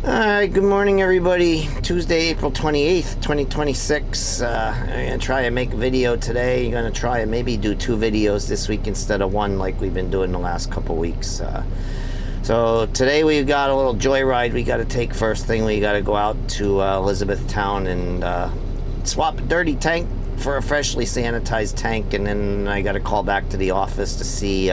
Alright, good morning everybody. Tuesday, April 28th, 2026. I'm going to try and make a video today. I'm going to try and maybe do 2 videos this week instead of 1 like we've been doing the last couple weeks. So today we've got a little joyride we got to take. First thing, we got to go out to Elizabethtown and swap a dirty tank for a freshly sanitized tank, and then I got to call back to the office to see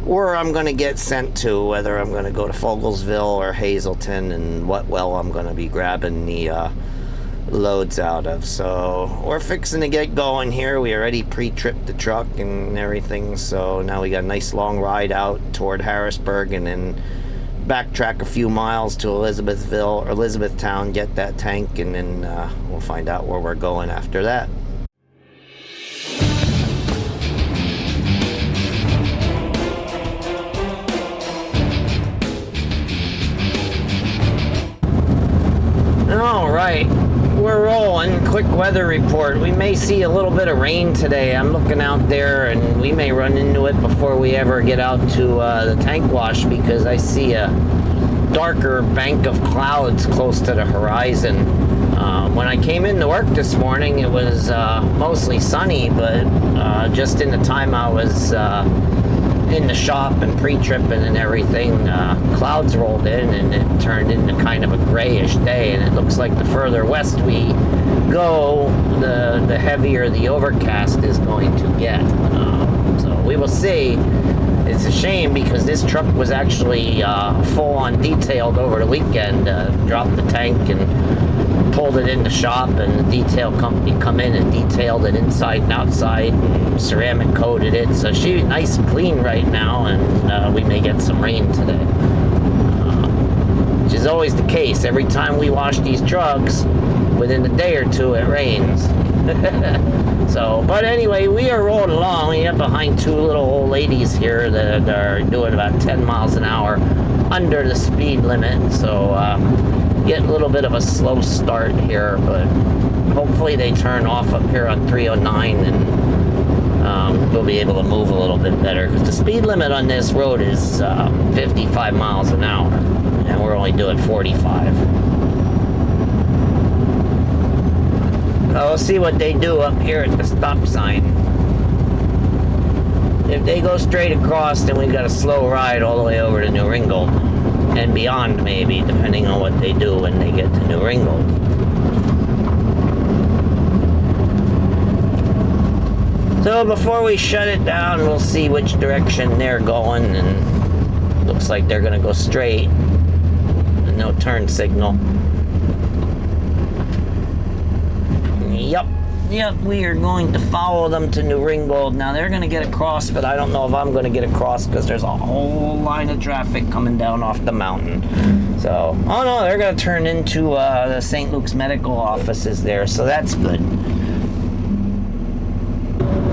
where I'm going to get sent to, whether I'm going to go to Fogelsville or Hazleton, and what well I'm going to be grabbing the loads out of. So we're fixing to get going here. We already pre-tripped the truck and everything, so now we got a nice long ride out toward Harrisburg and then backtrack a few miles to Elizabethville or Elizabethtown, get that tank, and then we'll find out where we're going after that. All right, we're rolling. Quick weather report. We may see a little bit of rain today. I'm looking out there and we may run into it before we ever get out to the tank wash, because I see a darker bank of clouds close to the horizon. When I came into work this morning, it was mostly sunny, but just in the time I was in the shop and pre-tripping and everything, clouds rolled in and it turned into kind of a grayish day, and it looks like the further west we go, the heavier the overcast is going to get. So we will see. It's a shame because this truck was actually full on detailed over the weekend. Dropped the tank and pulled it in the shop, and the detail company come in and detailed it inside and outside and ceramic coated it, so she's nice and clean right now, and we may get some rain today, which is always the case. Every time we wash these trucks, within a day or two it rains. So, but anyway, we are rolling along. We have behind 2 little old ladies here that are doing about 10 miles an hour under the speed limit, so getting a little bit of a slow start here, but hopefully they turn off up here on 309 and we'll be able to move a little bit better, because the speed limit on this road is 55 miles an hour and we're only doing 45. We'll see what they do up here at the stop sign. If they go straight across, then we've got a slow ride all the way over to New Ringgold and beyond, maybe, depending on what they do when they get to New Ringgold. So before we shut it down, we'll see which direction they're going, and looks like they're going to go straight. No turn signal. Yep, we are going to follow them to New Ringgold. Now they're going to get across, but I don't know if I'm going to get across because there's a whole line of traffic coming down off the mountain. So, oh no, they're going to turn into the St. Luke's medical offices there, so that's good.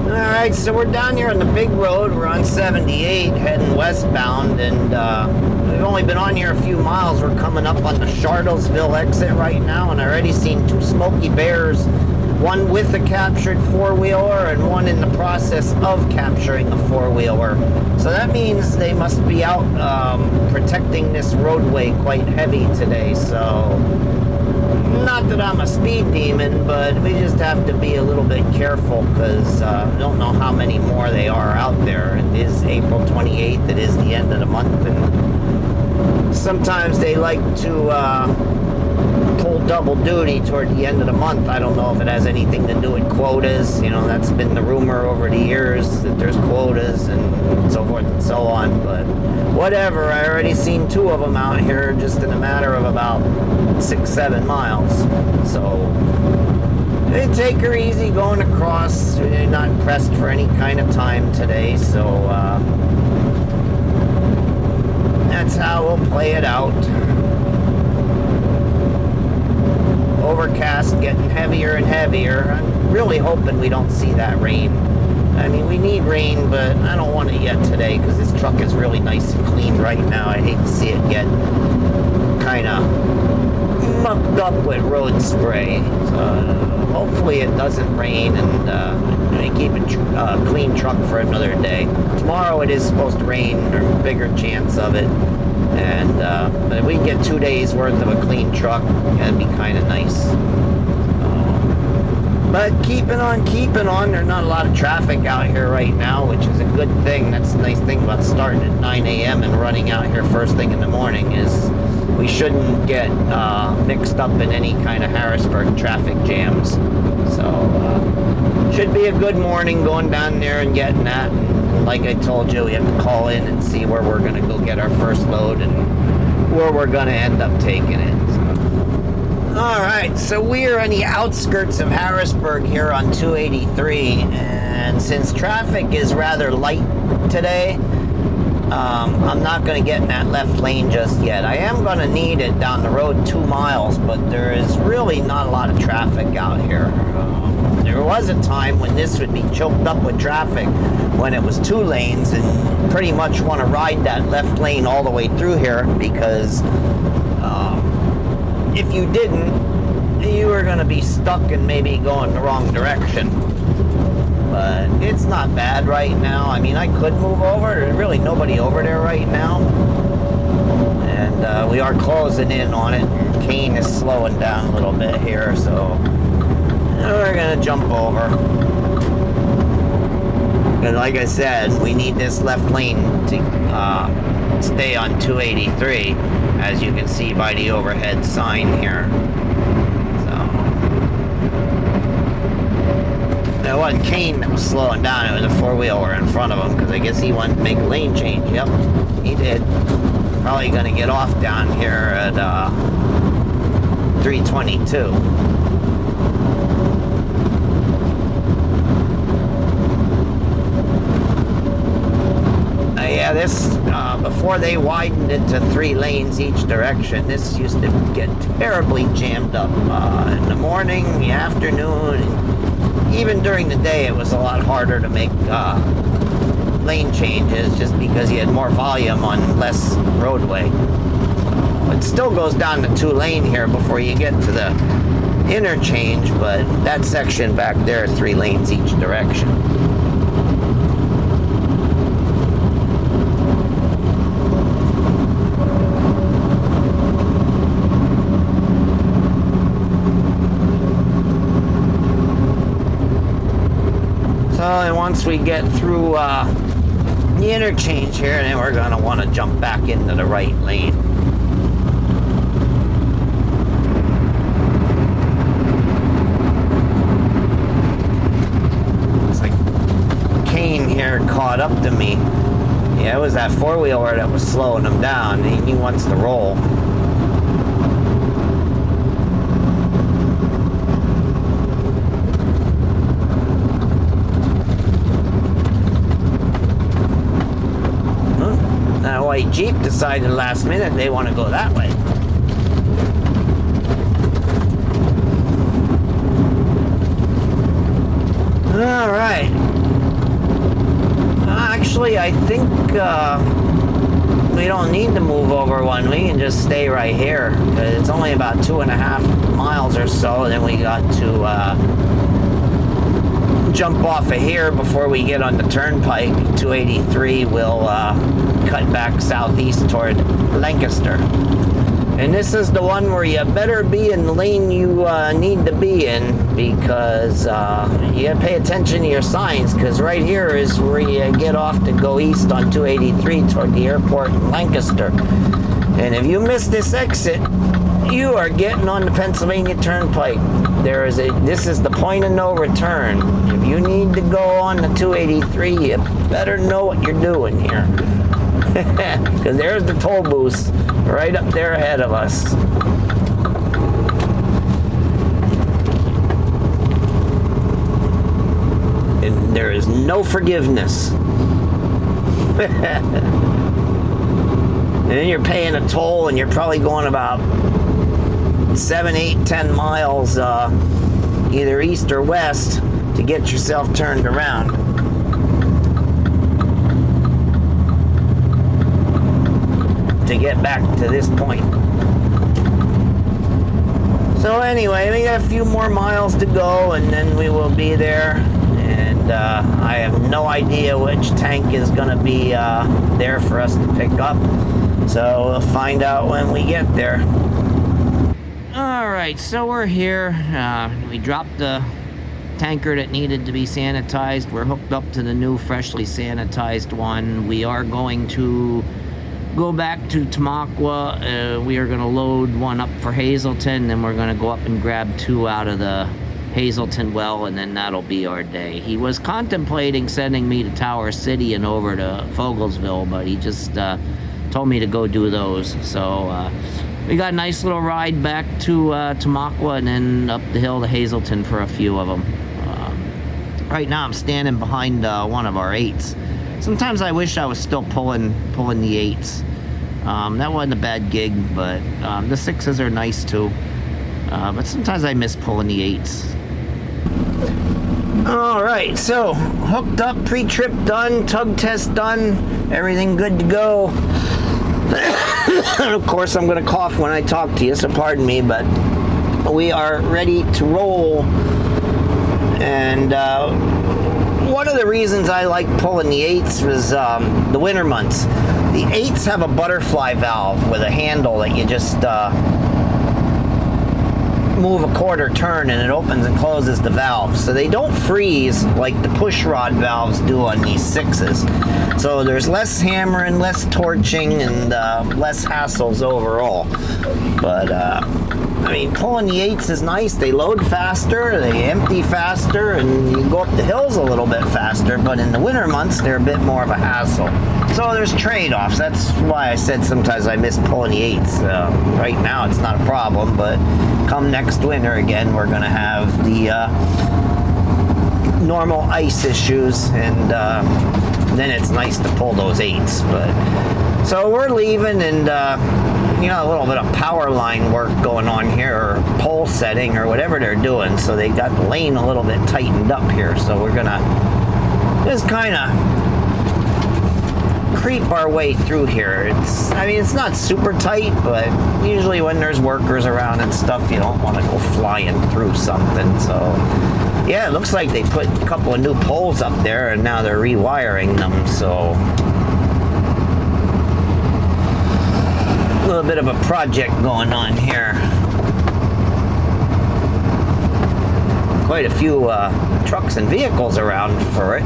Alright, so we're down here on the big road. We're on 78 heading westbound, and we've only been on here a few miles. We're coming up on the Charlottesville exit right now, and I already seen 2 Smoky Bears, one with a captured 4-wheeler and one in the process of capturing a 4-wheeler. So that means they must be out protecting this roadway quite heavy today. So, not that I'm a speed demon, but we just have to be a little bit careful, because I don't know how many more they are out there. It is April 28th. It is the end of the month, and sometimes they like to pull double duty toward the end of the month. I don't know if it has anything to do with quotas. You know, that's been the rumor over the years, that there's quotas and so forth and so on, but whatever. I already seen 2 of them out here just in a matter of about 6-7 miles. So they take her easy going across. We're not pressed for any kind of time today, so that's how we'll play it out. Overcast, getting heavier and heavier. I'm really hoping we don't see that rain. I mean, we need rain, but I don't want it yet today, because this truck is really nice and clean right now. I hate to see it get kind of mucked up with road spray. So hopefully it doesn't rain, and we keep a clean truck for another day. Tomorrow it is supposed to rain, or a bigger chance of it. And but if we can get 2 days worth of a clean truck, that'd be kind of nice. But keeping on. There's not a lot of traffic out here right now, which is a good thing. That's the nice thing about starting at 9 a.m. and running out here first thing in the morning is we shouldn't get mixed up in any kind of Harrisburg traffic jams. So should be a good morning going down there and getting that. And like I told you, we have to call in and see where we're going to go get our first load and where we're going to end up taking it. All right, so we are on the outskirts of Harrisburg here on 283, and since traffic is rather light today, I'm not going to get in that left lane just yet. I am going to need it down the road 2 miles, but there is really not a lot of traffic out here. There was a time when this would be choked up with traffic when it was 2 lanes, and pretty much want to ride that left lane all the way through here because if you didn't, you were going to be stuck and maybe going the wrong direction. But it's not bad right now. I mean, I could move over. There's really nobody over there right now. And we are closing in on it. And Kane is slowing down a little bit here, so we're going to jump over. And like I said, we need this left lane to stay on 283, as you can see by the overhead sign here. So it wasn't Kane that was slowing down, it was a four-wheeler in front of him, because I guess he wanted to make a lane change. Yep, he did. Probably going to get off down here at 322. Yeah, this, before they widened it to 3 lanes each direction, this used to get terribly jammed up in the morning, the afternoon, and even during the day it was a lot harder to make lane changes just because you had more volume on less roadway. It still goes down to 2 lane here before you get to the interchange, but that section back there is 3 lanes each direction. And once we get through the interchange here, then we're going to want to jump back into the right lane. It's like Kane here caught up to me. Yeah, it was that four-wheeler that was slowing him down. He wants to roll. White Jeep decided last minute they want to go that way. All right. Actually, I think we don't need to move over one. We can just stay right here because it's only about 2.5 miles or so. And then we got to jump off of here before we get on the turnpike. 283 will cut back southeast toward Lancaster. And this is the one where you better be in the lane you need to be in, because you gotta pay attention to your signs, because right here is where you get off to go east on 283 toward the airport in Lancaster. And if you miss this exit, you are getting on the Pennsylvania Turnpike. This is the point of no return. If you need to go on the 283, you better know what you're doing here. Because there's the toll booths right up there ahead of us. And there is no forgiveness. And then you're paying a toll and you're probably going about 7, 8, 10 miles either east or west to get yourself turned around. To get back to this point. So anyway, we got a few more miles to go and then we will be there. And I have no idea which tank is going to be there for us to pick up. So we'll find out when we get there. All right, so we're here. We dropped the tanker that needed to be sanitized. We're hooked up to the new freshly sanitized one. We are going to go back to Tamaqua. We are going to load one up for Hazleton, then we're going to go up and grab 2 out of the Hazleton well, and then that'll be our day. He was contemplating sending me to Tower City and over to Fogelsville, but he just told me to go do those. So we got a nice little ride back to Tamaqua and then up the hill to Hazleton for a few of them. Right now I'm standing behind one of our 8s. Sometimes I wish I was still pulling the 8s. That wasn't a bad gig, but the 6s are nice too. But sometimes I miss pulling the 8s. Alright, so hooked up, pre-trip done, tug test done, everything good to go. Of course I'm going to cough when I talk to you, so pardon me, but we are ready to roll. And one of the reasons I like pulling the 8s was the winter months. The 8s have a butterfly valve with a handle that you just move a quarter turn and it opens and closes the valve. So they don't freeze like the push rod valves do on these 6s. So there's less hammering, less torching, and less hassles overall. But I mean, pulling the 8s is nice. They load faster, they empty faster, and you go up the hills a little bit faster. But in the winter months, they're a bit more of a hassle. So there's trade-offs. That's why I said sometimes I miss pulling the 8s. Right now, it's not a problem, but come next winter again, we're going to have the normal ice issues, and then it's nice to pull those 8s. But so we're leaving, and you know, a little bit of power line work going on here, or pole setting, or whatever they're doing. So they got the lane a little bit tightened up here. So we're gonna just kind of creep our way through here. I mean, it's not super tight, but usually when there's workers around and stuff, you don't want to go flying through something. So yeah, it looks like they put a couple of new poles up there, and now they're rewiring them. So a little bit of a project going on here. Quite a few trucks and vehicles around for it.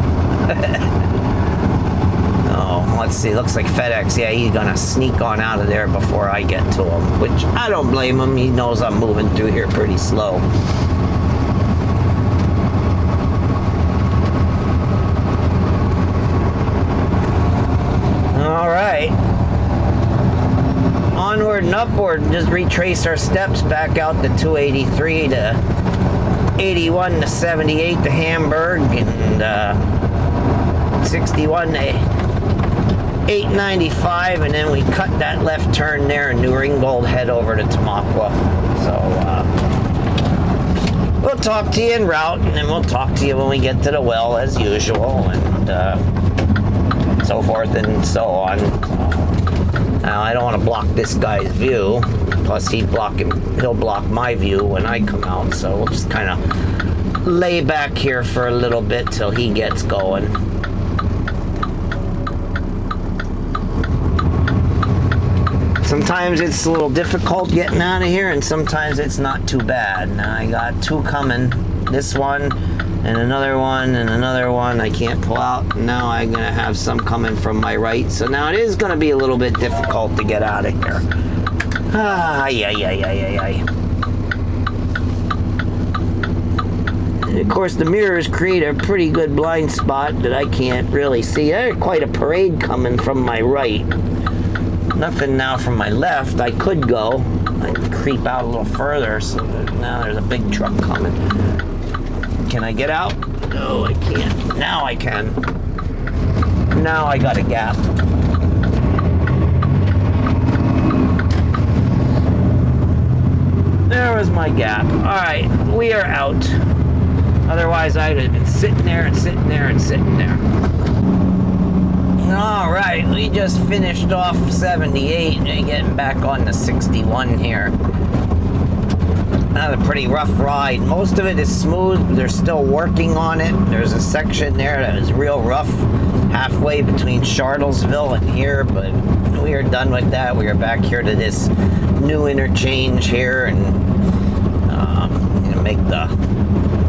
Oh, let's see. Looks like FedEx. Yeah, he's gonna sneak on out of there before I get to him, which I don't blame him. He knows I'm moving through here pretty slow. All right. Onward and upward, just retrace our steps back out to 283 to 81 to 78 to Hamburg, and 61 to 895, and then we cut that left turn there in New Ringgold, head over to Tamaqua. So we'll talk to you en route, and then we'll talk to you when we get to the well as usual, and so forth and so on. Now, I don't want to block this guy's view. Plus, he'll block my view when I come out. So we'll just kind of lay back here for a little bit till he gets going. Sometimes it's a little difficult getting out of here, and sometimes it's not too bad. Now, I got 2 coming. This one, and another one, and another one I can't pull out. And now I'm going to have some coming from my right. So now it is going to be a little bit difficult to get out of here. And of course, the mirrors create a pretty good blind spot that I can't really see. There's quite a parade coming from my right. Nothing now from my left. I could go. I can creep out a little further. So now there's a big truck coming. Can I get out? No, I can't. Now I can. Now I got a gap. There was my gap. All right, we are out. Otherwise, I'd have been sitting there and sitting there and sitting there. All right, we just finished off 78 and getting back on the 61 here. Not a pretty rough ride. Most of it is smooth. They're still working on it. There's a section there that is real rough, halfway between Charlottesville and here, but we are done with that. We are back here to this new interchange here, and gonna make the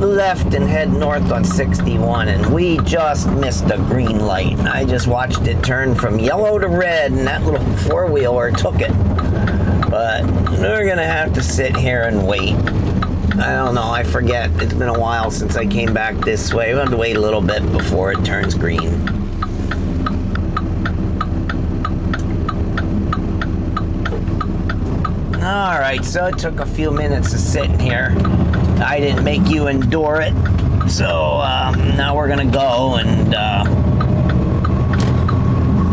left and head north on 61, and we just missed a green light. I just watched it turn from yellow to red, and that little four-wheeler took it. But we're gonna have to sit here and wait. I don't know, I forget. It's been a while since I came back this way. We'll have to wait a little bit before it turns green. Alright, so it took a few minutes of sitting here. I didn't make you endure it. So now we're gonna go, and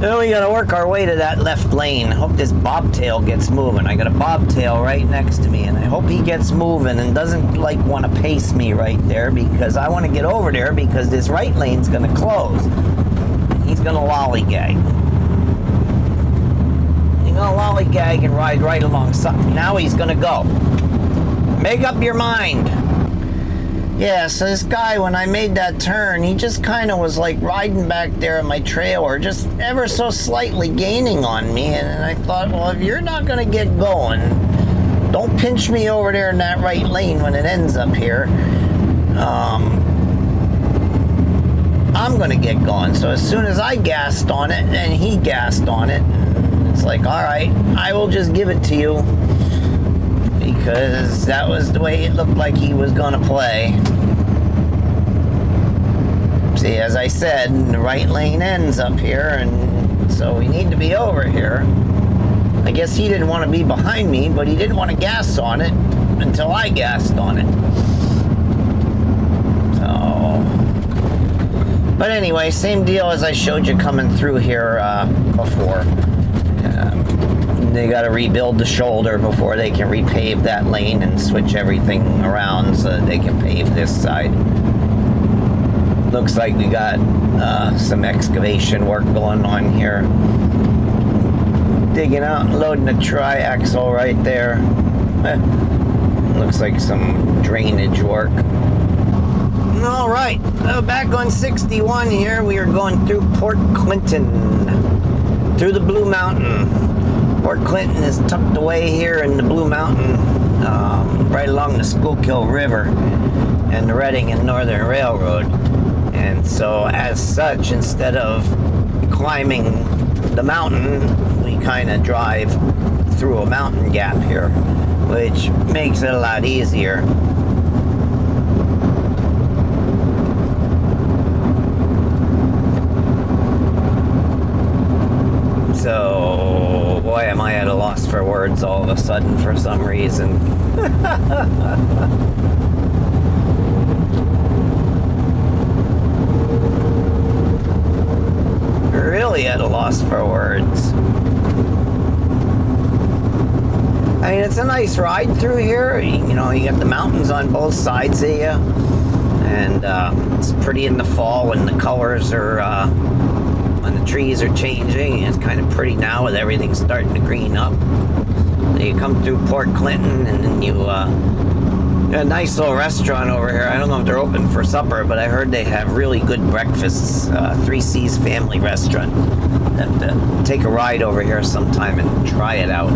we gotta work our way to that left lane. Hope this bobtail gets moving. I got a bobtail right next to me, and I hope he gets moving and doesn't like want to pace me right there, because I want to get over there because this right lane's gonna close. He's gonna lollygag. He's gonna lollygag and ride right alongside. Now he's gonna go. Make up your mind. Yeah, so this guy, when I made that turn, he just kind of was like riding back there at my trailer, just ever so slightly gaining on me. And I thought, well, if you're not going to get going, don't pinch me over there in that right lane when it ends up here. I'm going to get going. So as soon as I gassed on it and he gassed on it, it's like, all right, I will just give it to you, because that was the way it looked like he was going to play. See, as I said, the right lane ends up here, and so we need to be over here. I guess he didn't want to be behind me, but he didn't want to gas on it until I gassed on it. So, but anyway, same deal as I showed you coming through here before. They got to rebuild the shoulder before they can repave that lane and switch everything around so that they can pave this side. Looks like we got some excavation work going on here. Digging out and loading a tri-axle right there. Looks like some drainage work. All right, back on 61 here. We are going through Port Clinton, through the Blue Mountain. Port Clinton is tucked away here in the Blue Mountain, right along the Schuylkill River and the Reading and Northern Railroad. And so as such, instead of climbing the mountain, we kind of drive through a mountain gap here, which makes it a lot easier. So, boy, am I at a loss for words all of a sudden for some reason. Really at a loss for words. I mean, it's a nice ride through here. You know, you got the mountains on both sides of you, and it's pretty in the fall when the colors are when the trees are changing. It's kind of pretty now with everything starting to green up. So you come through Port Clinton, and then you got a nice little restaurant over here. I don't know if they're open for supper, but I heard they have really good breakfasts. 3 C's Family Restaurant. Have to take a ride over here sometime and try it out.